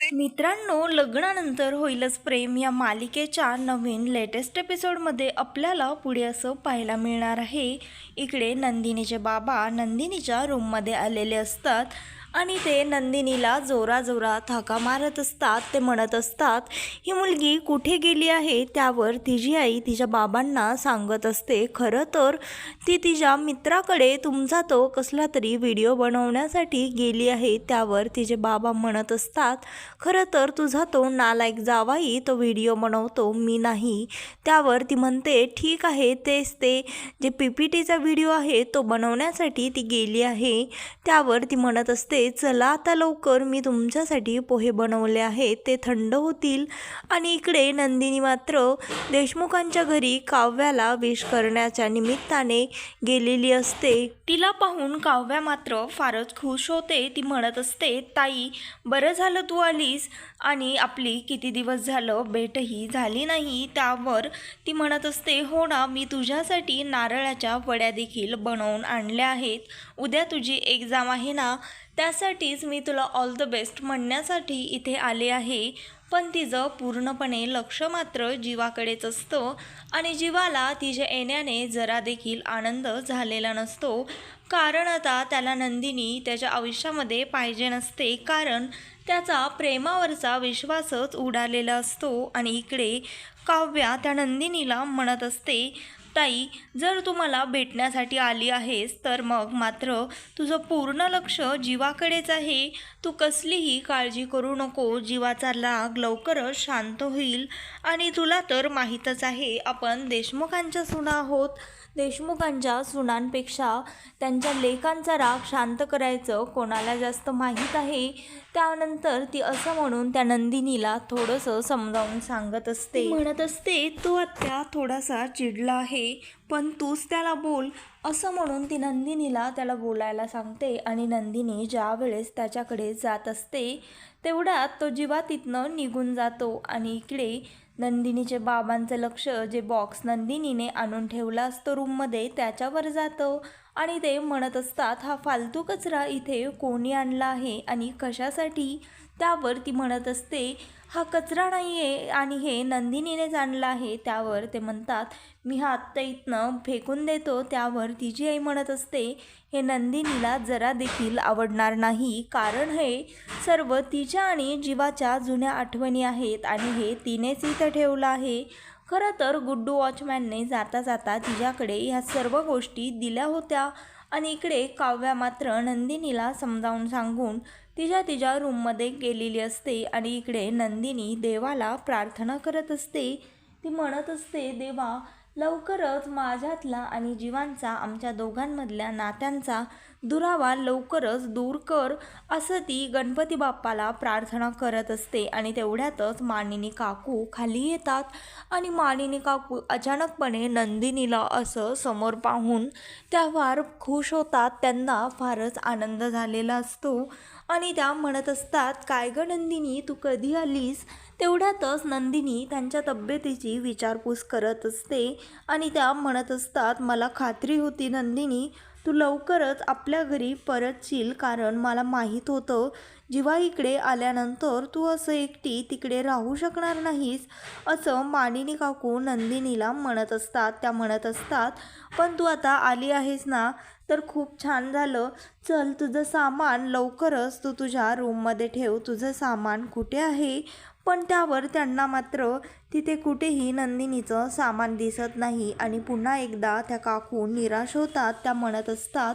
मित्रांनो, लग्नानंतर होईलच प्रेम या मालिकेच्या नवीन लेटेस्ट एपिसोडमध्ये आपल्याला पुढे असं पाहायला मिळणार आहे. इकडे नंदिनीचे बाबा नंदिनीच्या रूममध्ये आलेले असतात आणि ते नंदिनीला जोराजोरात हाका मारत असतात. ते म्हणत असतात, ही मुलगी कुठे गेली आहे. त्यावर तिची आई तिच्या बाबांना सांगत असते, खरं तर ती तिच्या मित्राकडे तुमचा तो कसला तरी व्हिडिओ बनवण्यासाठी गेली आहे. त्यावर तिचे बाबा म्हणत असतात, खरं तर तुझा तो नालायक जावाई तो व्हिडिओ बनवतो, मी नाही. त्यावर ती म्हणते, ठीक आहे, तेच ते जे PPTचा व्हिडिओ आहे तो बनवण्यासाठी ती गेली आहे. त्यावर ती म्हणत असते, चला आता लवकर, मी तुमच्यासाठी पोहे बनवले आहेत, ते थंड होतील. आणि इकडे नंदिनी मात्र देशमुखांच्या घरी काव्याला विश करण्याच्या निमित्ताने गेलेली असते. तिला पाहून काव्या मात्र फारच खुश होते. ती म्हणत असते, ताई बरं झालं तू आलीस आणि आपली किती दिवस झालं भेटही झाली नाही. त्यावर ती म्हणत असते, हो ना, मी तुझ्यासाठी नारळाच्या वड्या देखील बनवून आणल्या आहेत. उद्या तुझी एक्झाम आहे ना, त्यासाठीच मी तुला ऑल द बेस्ट म्हणण्यासाठी इथे आले आहे. पण तिचं पूर्णपणे लक्ष मात्र जीवाकडेच असतं आणि जीवाला तिच्या येण्याने जरा देखील आनंद झालेला नसतो. कारण आता त्याला नंदिनी त्याच्या आयुष्यामध्ये पाहिजे नसते, कारण त्याचा प्रेमावरचा विश्वासच उडालेला असतो. आणि इकडे काव्या त्या नंदिनीला म्हणत असते, ताई जर तू मला भेटण्यासाठी आली आहेस तर मग मात्र तुझं पूर्ण लक्ष जीवाकडेच आहे. तू कसलीही काळजी करू नको. जीवाचा राग लवकरच शांत होईल. आणि तुला तर माहीतच आहे, आपण देशमुखांच्या सुना आहोत. देशमुखांच्या सुनांपेक्षा त्यांच्या लेकांचा राग शांत करायचं कोणाला जास्त माहीत आहे. त्यानंतर ती असं म्हणून त्या नंदिनीला थोडंसं समजावून सांगत असते. म्हणत असते, तो आत्या थोडासा चिडला आहे, पण तूच त्याला बोल. असं म्हणून ती नंदिनीला त्याला बोलायला सांगते. आणि नंदिनी ज्या वेळेस त्याच्याकडे जात असते तेवढ्यात तो जीवा तिथनं निघून जातो. आणि इकडे नंदिनीचे बाबांचं लक्ष जे बॉक्स नंदिनीने आणून ठेवला असतो रूममध्ये त्याच्यावर जातं. आणि ते म्हणत असतात, हा फालतू कचरा इथे कोणी आणला आहे आणि कशासाठी. त्यावर ती म्हणत असते, हा कचरा नाही आहे आणि हे नंदिनीनेच आणला आहे. त्यावर ते म्हणतात, मी हा आत्ता इथनं फेकून देतो. त्यावर तिची आई म्हणत असते, हे नंदिनीला जरा देखील आवडणार नाही, कारण हे सर्व तिच्या आणि जीवाच्या जुन्या आठवणी आहेत आणि हे तिनेच इथं ठेवलं आहे. खरं तर गुड्डू वॉचमॅनने जाता जाता तिच्याकडे ह्या सर्व गोष्टी दिल्या होत्या. आणि इकडे काव्या मात्र नंदिनीला समजावून सांगून तिच्या रूममध्ये गेलेली असते. आणि इकडे नंदिनी देवाला प्रार्थना करत असते. ती म्हणत असते, देवा लवकरच माझ्यातला आणि जीवांचा, आमच्या दोघांमधल्या नात्यांचा दुरावा लवकरच दूर कर, असं ती गणपती बाप्पाला प्रार्थना करत असते. आणि तेवढ्यातच मानिनी काकू खाली येतात आणि मानिनी काकू अचानकपणे नंदिनीला असं समोर पाहून त्या फार खुश होतात. त्यांना फारच आनंद झालेला असतो आणि त्या म्हणत असतात, काय गं नंदिनी, तू कधी आलीस. तेवढ्यातच नंदिनी त्यांच्या तब्येतीची विचारपूस करत असते आणि त्या म्हणत असतात, मला खात्री होती नंदिनी, तू लवकरच आपल्या घरी परतशील, कारण मला माहीत होतं जेव्हा इकडे आल्यानंतर तू असं एकटी तिकडे राहू शकणार नाहीस. असं मानिनी काकू नंदिनीला म्हणत असतात. त्या म्हणत असतात, पण तू आता आली आहेस ना, तर खूप छान झालं. चल, तुझं सामान लवकरच तू तुझ्या रूममध्ये ठेव. तुझं सामान कुठे आहे. पण त्यावर त्यांना मात्र तिथे कुठेही नंदिनीचं सामान दिसत नाही. आणि पुन्हा एकदा त्या काकू निराश होतात. त्या म्हणत असतात,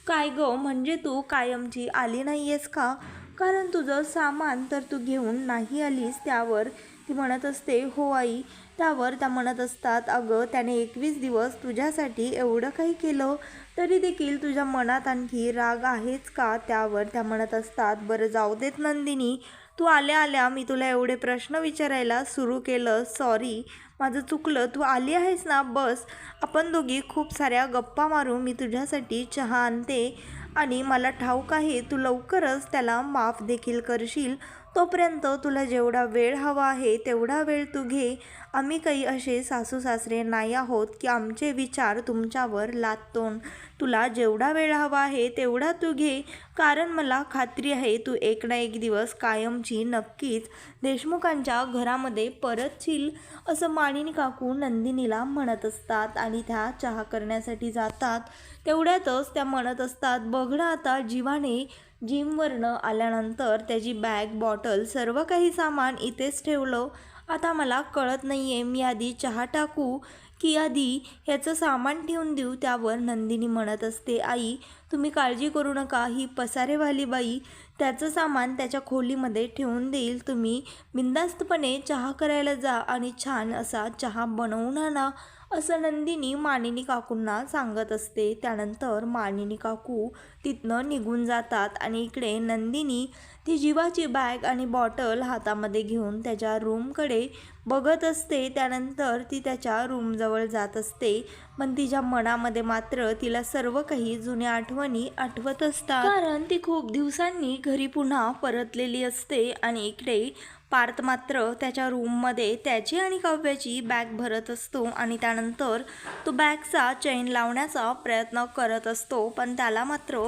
काय गं, म्हणजे तू कायमची आली नाही आहेस का, कारण तुझं सामान तर तू घेऊन नाही आलीस. त्यावर ती म्हणत असते, हो आई. त्यावर त्या म्हणत असतात, अगं त्याने 21 दिवस तुझ्यासाठी एवढं काही केलं, तरी देखील तुझ्या मनात आणखी राग आहेच का. त्यावर त्या म्हणत असतात, बरं जाऊ देत नंदिनी, तू आल्या आल्या मी तुला एवढे प्रश्न विचारायला सुरू केलं, सॉरी, माझं चुकलं. तू आली आहेस ना, बस आपण दोघी खूप साऱ्या गप्पा मारू. मी तुझ्यासाठी चहा आणते आणि मला ठाऊक आहे तू लवकरच त्याला माफ देखील करशील. तोपर्यंत तुला जेवढा वेळ हवा आहे तेवढा वेळ तू घे. आम्ही काही असे सासू सासरे नाही आहोत की आमचे विचार तुमच्यावर लादतोन. तुला जेवढा वेळ हवा आहे तेवढा तू घे, कारण मला खात्री आहे तू एक ना एक दिवस कायमची नक्कीच देशमुखांच्या घरामध्ये परतशील, असं मानिनी काकू नंदिनीला म्हणत असतात. आणि त्या चहा करण्यासाठी जातात. तेवढ्यातच त्या म्हणत असतात, बघ ना आता जीवाने जिमवरनं आल्यानंतर त्याची बॅग बॉटल सर्व काही सामान इथेच ठेवलं. आता मला कळत नाही आहे मी आधी चहा टाकू की आधी ह्याचं सामान ठेवून देऊ. त्यावर नंदिनी म्हणत असते, आई तुम्ही काळजी करू नका, ही पसारेवाली बाई त्याचं सामान त्याच्या खोलीमध्ये ठेवून देईल. तुम्ही बिनधास्तपणे चहा करायला जा आणि छान असा चहा बनवून आणा, असं नंदिनी मानिनी काकूंना सांगत असते. त्यानंतर मानिनी काकू तिथनं निघून जातात आणि इकडे नंदिनी ती जीवाची बॅग आणि बॉटल हातामध्ये घेऊन त्याच्या रूमकडे बघत असते. त्यानंतर ती त्याच्या रूमजवळ जात असते, पण तिच्या मनामध्ये मात्र तिला सर्व काही जुन्या आठवणी आठवत असतात, कारण ती खूप दिवसांनी घरी पुन्हा परतलेली असते. आणि इकडे पार्थ मात्र त्याच्या रूममध्ये त्याची आणि काव्याची बॅग भरत असतो आणि त्यानंतर तो बॅगचा चेन लावण्याचा प्रयत्न करत असतो, पण त्याला मात्र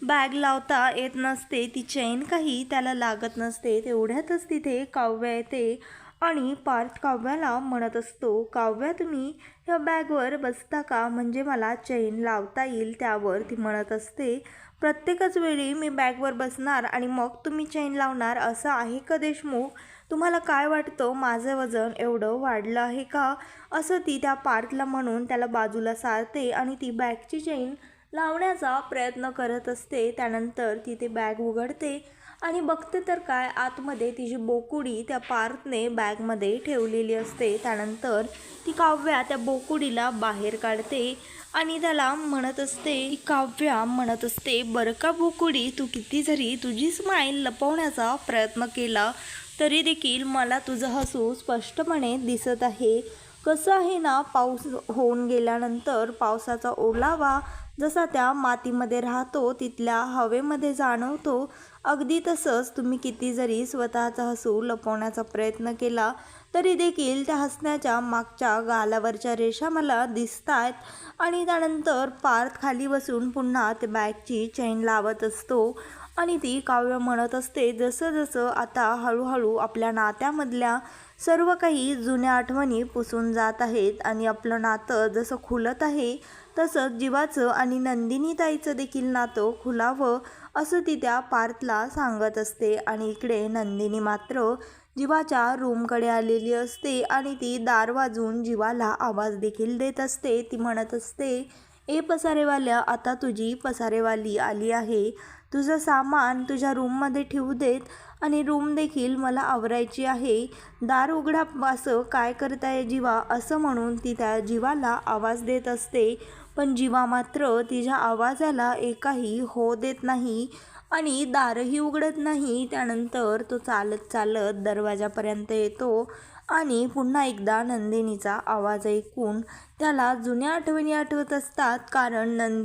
बॅग लावता येत नसते. ती चेन काही त्याला लागत नसते. तेवढ्यातच तिथे काव्य येते आणि पार्थ काव्याला म्हणत असतो, काव्या तुम्ही ह्या बॅगवर बसता का, म्हणजे मला चेन लावता येईल. त्यावर ती म्हणत असते, प्रत्येकच वेळी मी बॅगवर बसणार आणि मग तुम्ही चेन लावणार असं आहे का देशमुख? तुम्हाला काय वाटतं माझं वजन एवढं वाढलं आहे का, असं ती त्या पार्थला म्हणून त्याला बाजूला सारते आणि ती बॅगची चेन लावण्याचा प्रयत्न करत असते. त्यानंतर ती ते बॅग उघडते आणि बघते तर काय, आतमध्ये तिची बोकुडी त्या पार्थने बॅगमध्ये ठेवलेली असते. त्यानंतर ती काव्या त्या बोकुडीला बाहेर काढते आणि त्याला म्हणत असते, काव्या म्हणत असते, बरं का बोकुडी, तू किती जरी तुझी स्माईल लपवण्याचा प्रयत्न केला तरी देखील मला तुझं हसू स्पष्टपणे दिसत आहे. कसं आहे ना, पाऊस होऊन गेल्यानंतर पावसाचा ओलावा जसा त्या मातीमध्ये राहतो तिथल्या हवेमध्ये जाणवतो, अगदी तसंच तुम्ही किती जरी स्वतःचा हसू लपवण्याचा प्रयत्न केला तरी देखील त्या हसण्याच्या मागच्या गालावरच्या रेषा मला दिसत आहेत. आणि त्यानंतर पार्थ खाली बसून पुन्हा ते बॅगची चेन लावत असतो आणि ती काव्य म्हणत असते, जसं जसं आता हळूहळू आपल्या नात्यामधल्या सर्व काही जुन्या आठवणी पुसून जात आहेत आणि आपलं नातं जसं खुलत आहे तसंच जीवाचं आणि नंदिनीताईचं देखील नातं खुलावं, असं ती त्या पार्थला सांगत असते. आणि इकडे नंदिनी मात्र जीवाच्या रूमकडे आलेली असते आणि ती दार वाजवून जीवाला आवाज देखील देत असते. ती म्हणत असते, ए पसारेवाल्या, आता तुझी पसारेवाली आली आहे. तुझं सामान तुझ्या रूममध्ये ठेवू देत आणि रूम देखील मला आवरायची आहे. दार उघडा, असं काय करताय जीवा, असं म्हणून ती त्या जीवाला आवाज देत असते. पण जीवा मात्र तिच्या आवाजाला एकाही हो देत नाही आणि दारही उघडत नाही. त्यानंतर तो चालत चालत दरवाजापर्यंत येतो आणि पुन्हा एकदा नंदिनीचा आवाज ऐकून त्याला जुन्या आठवणी आठवत असतात, कारण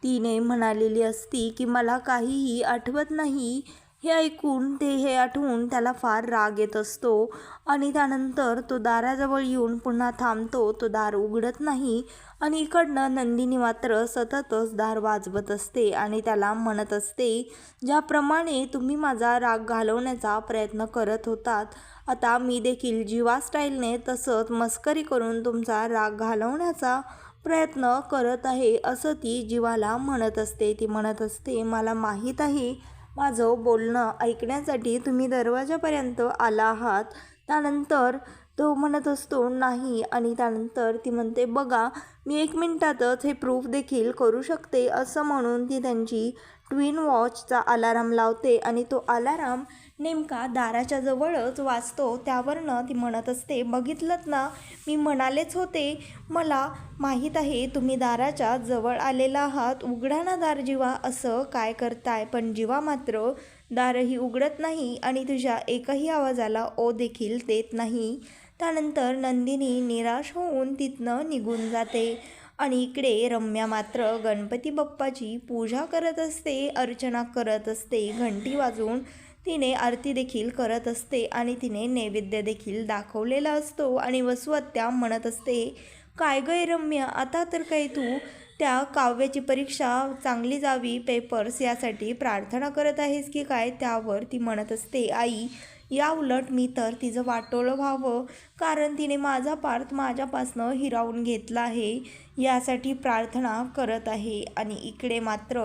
तिने म्हणालेली असती की मला काहीही आठवत नाही. हे ऐकून हे आठवून त्याला फार राग येत असतो आणि त्यानंतर तो दाराजवळ येऊन पुन्हा थांबतो. तो दार उघडत नाही आणि इकडनं नंदिनी मात्र सततच दार वाजवत असते आणि त्याला म्हणत असते, ज्याप्रमाणे तुम्ही माझा राग घालवण्याचा प्रयत्न करत होतात, आता मी देखील जीवा स्टाईलने तसंच मस्करी करून तुमचा राग घालवण्याचा प्रयत्न करत आहे, असं ती जीवाला म्हणत असते. ती म्हणत असते, मला माहीत आहे माझं बोलणं ऐकण्यासाठी तुम्ही दरवाजापर्यंत आला आहात. त्यानंतर तो म्हणत असतो नाही, आणि त्यानंतर ती म्हणते, बघा मी 1 मिनिटातच हे प्रूफ देखील करू शकते, असं म्हणून ती त्यांची ट्विन वॉचचा अलाराम लावते आणि तो अलाराम नेमका दाराच्या जवळच वाजतो. त्यावरनं ती म्हणत असते, बघितलंत ना, मी म्हणालेच होते, मला माहीत आहे तुम्ही दाराच्या जवळ आलेला आहात, उघडा ना दार जीवा, असं काय करताय. पण जीवा मात्र दारही उघडत नाही आणि तुझ्या एकही आवाजाला ओ देखील देत नाही. त्यानंतर नंदिनी निराश होऊन तिथनं निघून जाते आणि इकडे रम्या मात्र गणपती बाप्पाची पूजा करत असते, अर्चना करत असते. घंटी वाजवून तिने आरती देखील करत असते आणि तिने नैवेद्य देखील दाखवलेला असतो आणि वसुहत्या म्हणत असते, काय गं रम्या, आता तर काय तू त्या काव्याची परीक्षा चांगली जावी पेपर्स यासाठी प्रार्थना करत आहेस की काय? त्यावर ती म्हणत असते, आई या उलट मी तर तिचं वाटोळं व्हावं, कारण तिने माझा पार्थ माझ्यापासनं हिरावून घेतला आहे यासाठी प्रार्थना करत आहे. आणि इकडे मात्र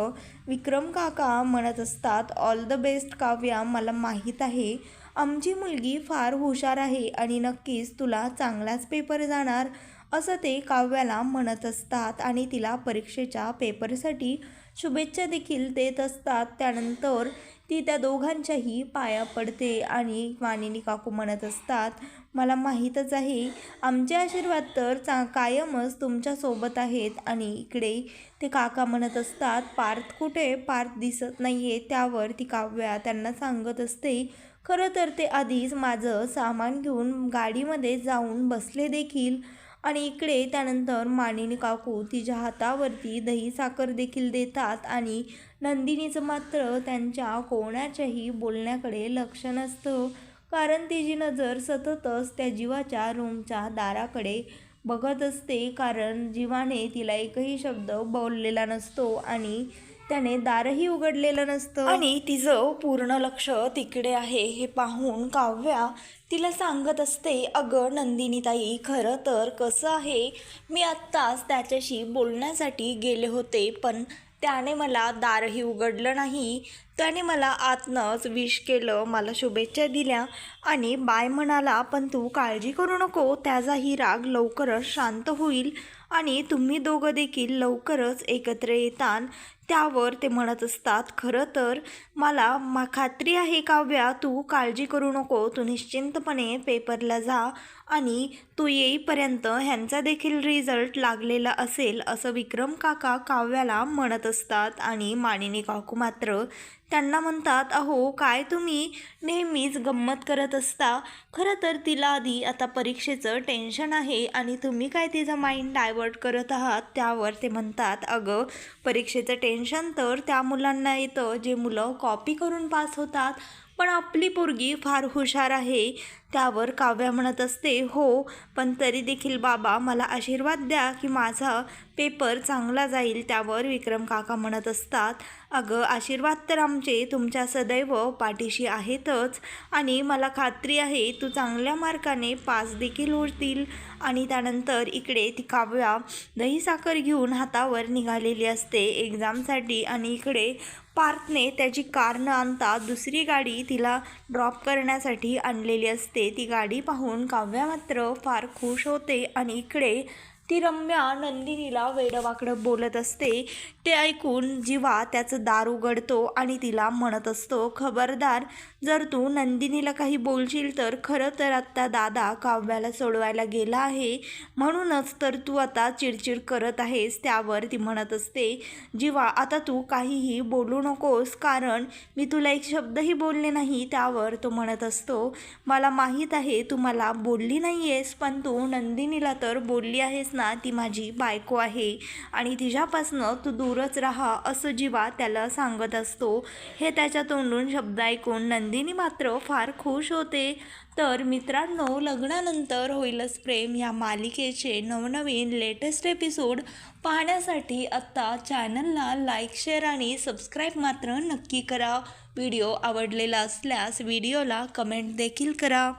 विक्रम काका म्हणत असतात, ऑल द बेस्ट काव्या, मला माहीत आहे आमची मुलगी फार हुशार आहे आणि नक्कीच तुला चांगलाच पेपर जाणार, असं ते काव्याला म्हणत असतात आणि तिला परीक्षेच्या पेपरसाठी शुभेच्छा देखील देत असतात. त्यानंतर ती त्या दोघांच्याही पाया पडते आणि मानिनी काकू म्हणत असतात, मला माहीतच आहे आमचे आशीर्वाद तर कायमच तुमच्यासोबत आहेत. आणि इकडे ते काका म्हणत असतात, पार्थ कुठे? पार्थ दिसत नाही आहे. त्यावर ती काव्या त्यांना सांगत असते, खरं तर ते आधीच माझं सामान घेऊन गाडीमध्ये जाऊन बसले देखील. आणि इकडे त्यानंतर मानिनी काकू तिच्या हातावरती दही साखर देखील देतात आणि नंदिनीचं मात्र त्यांच्या कोणाच्याही बोलण्याकडे लक्ष नसतं, कारण तिची नजर सततच त्या जीवाच्या रूमच्या दाराकडे बघत असते, कारण जीवाने तिला एकही शब्द बोललेला नसतो आणि त्याने दारही उघडलेलं नसतं आणि तिचं पूर्ण लक्ष तिकडे आहे. हे पाहून काव्या तिला सांगत असते, अगं नंदिनीताई, खरं तर कसं आहे, मी आत्ताच त्याच्याशी बोलण्यासाठी गेले होते, पण त्याने मला दारही उघडलं नाही. त्याने मला आतनंच विश केलं, मला शुभेच्छा दिल्या आणि बाय म्हणाला, पण तू काळजी करू नको, त्याचाही राग लवकरच शांत होईल आणि तुम्ही दोघं देखील लवकरच एकत्र येतान. त्यावर ते म्हणत असतात, खरं तर मला खात्री आहे काव्या, तू काळजी करू नको, तू निश्चिंतपणे पेपरला जा आणि तू येईपर्यंत ह्यांचा देखील रिझल्ट लागलेला असेल, असं विक्रम काका काव्याला म्हणत असतात. आणि मानिनी काकू मात्र त्यांना म्हणतात, अहो काय तुम्ही नेहमीच गंमत करत असता, खरं तर तिला आधी आता परीक्षेचं टेन्शन आहे आणि तुम्ही काय तिचा माइंड डायवर्ट करत आहात. त्यावर ते म्हणतात, अगं परीक्षेचं टेन्शन तर त्या मुलांना येतं जे मुलं कॉपी करून पास होतात, पण आपली पोरगी फार हुशार आहे. त्यावर काव्या म्हणत असते, हो पण तरी देखील बाबा मला आशीर्वाद द्या की माझा पेपर चांगला जाईल. त्यावर विक्रम काका म्हणत असतात, अगं आशीर्वाद तर आमचे तुमच्या सदैव पाठीशी आहेतच आणि मला खात्री आहे तू चांगल्या मार्काने पास देखील होतील. आणि त्यानंतर इकडे ती काव्या दही साखर घेऊन हातावर निघालेली असते एक्झामसाठी आणि इकडे पार्थने त्याची कार न आणता दुसरी गाडी तिला ड्रॉप करण्यासाठी आणलेली असते. ती गाडी पाहून काव्या मात्र फार खुश होते आणि इकडे ती रम्या नंदिनीला वेडवाकडं बोलत असते. ते ऐकून जीवा त्याचं दार उघडतो आणि तिला म्हणत असतो, खबरदार जर तू नंदिनीला काही बोलशील तर खरं तर आत्ता दादा काव्याला सोडवायला गेला आहे, म्हणूनच तर तू आता चिडचिड करत आहेस. त्यावर ती म्हणत असते, जीवा आता तू काहीही बोलू नकोस, कारण मी तुला एक शब्दही बोलले नाही. त्यावर तो म्हणत असतो, मला माहीत आहे तू मला बोलली नाही आहेस, पण तू नंदिनीला तर बोलली आहेस ना, ती माझी बायको आहे आणि तिच्यापासनं तू दूरच राहा, असं जीवा त्याला सांगत असतो. हे त्याच्या तोंडून शब्द ऐकून नंदिनी मात्र फार खुश होते. तर मित्रांनो, लग्नानंतर होईलच प्रेम या मालिकेचे नवनवीन लेटेस्ट एपिसोड पाहण्यासाठी आत्ता चॅनलला लाईक, शेअर आणि सबस्क्राईब मात्र नक्की करा. व्हिडिओ आवडलेला असल्यास व्हिडिओला कमेंट देखील करा.